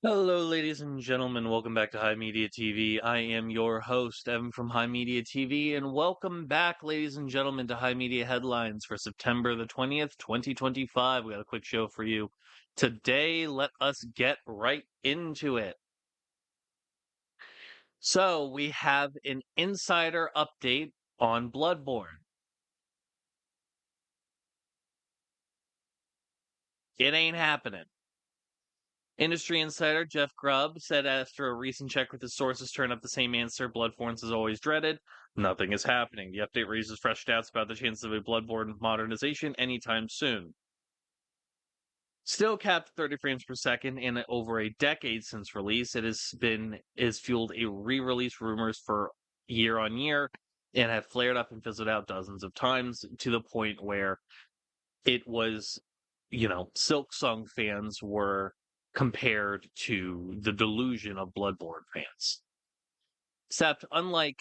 Hello, ladies and gentlemen. Welcome back to HIMediaTV. I am your host, Evan from HIMediaTV, and welcome back, ladies and gentlemen, to High Media Headlines for September the 20th, 2025. We got a quick show for you today. Let us get right into it. So, we have an insider update on Bloodborne. It ain't happening. Industry insider Jeff Grubb said after a recent check with his sources turned up the same answer Bloodborne is always dreaded. Nothing is happening. The update raises fresh doubts about the chances of a Bloodborne modernization anytime soon. Still capped at 30 frames per second in over a decade since release, it has fueled a re-release rumors for year on year and have flared up and fizzled out dozens of times to the point where it was, Silksong fans were compared to the delusion of Bloodborne fans. Except, unlike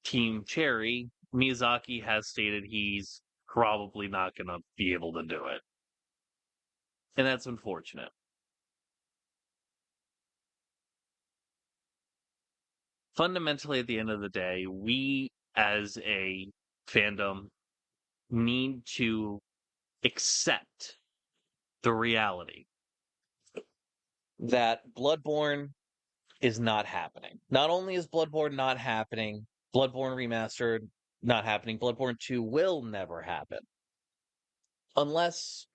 Team Cherry, Miyazaki has stated he's probably not going to be able to do it. And that's unfortunate. Fundamentally, at the end of the day, we as a fandom need to accept the reality that Bloodborne is not happening. Not only is Bloodborne not happening, Bloodborne Remastered not happening, Bloodborne 2 will never happen. Unless,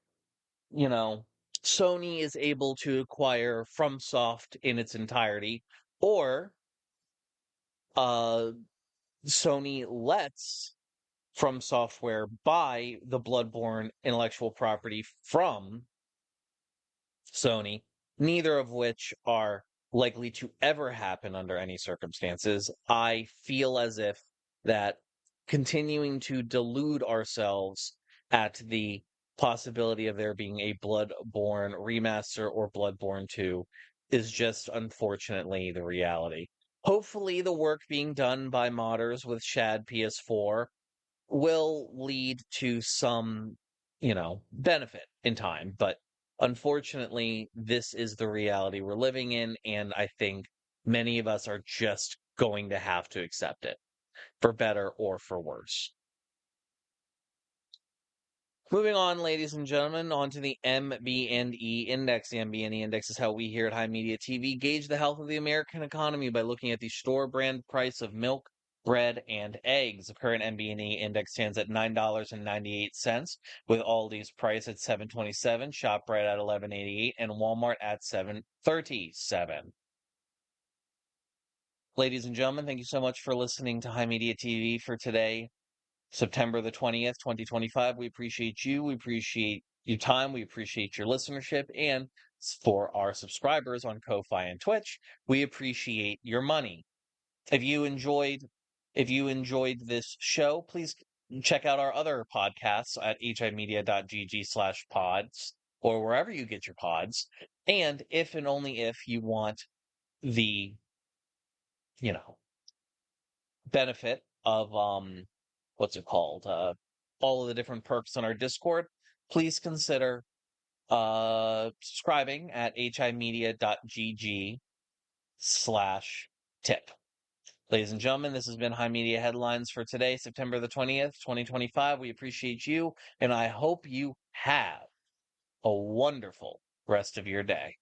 you know, Sony is able to acquire FromSoft in its entirety, or uh, Sony lets From Software buy the Bloodborne intellectual property from Sony, neither of which are likely to ever happen under any circumstances. I feel as if that continuing to delude ourselves at the possibility of there being a Bloodborne remaster or Bloodborne 2 is just unfortunately the reality. Hopefully, the work being done by modders with Shad PS4 will lead to some, benefit in time. But unfortunately, this is the reality we're living in. And I think many of us are just going to have to accept it for better or for worse. Moving on, ladies and gentlemen, on to the MB&E index. The MB&E index is how we here at High Media TV gauge the health of the American economy by looking at the store brand price of milk, bread, and eggs. The current MB&E index stands at $9.98, with Aldi's price at $7.27, ShopRite at $11.88, and Walmart at $7.37. Ladies and gentlemen, thank you so much for listening to High Media TV for today. September the 20th, 2025. We appreciate you. We appreciate your time. We appreciate your listenership. And for our subscribers on Ko-Fi and Twitch, we appreciate your money. If you enjoyed this show, please check out our other podcasts at himedia.gg/pods or wherever you get your pods. And if and only if you want the, benefit of what's it called? All of the different perks on our Discord, please consider subscribing at himedia.gg/tip. Ladies and gentlemen, this has been High Media Headlines for today, September the 20th, 2025. We appreciate you, and I hope you have a wonderful rest of your day.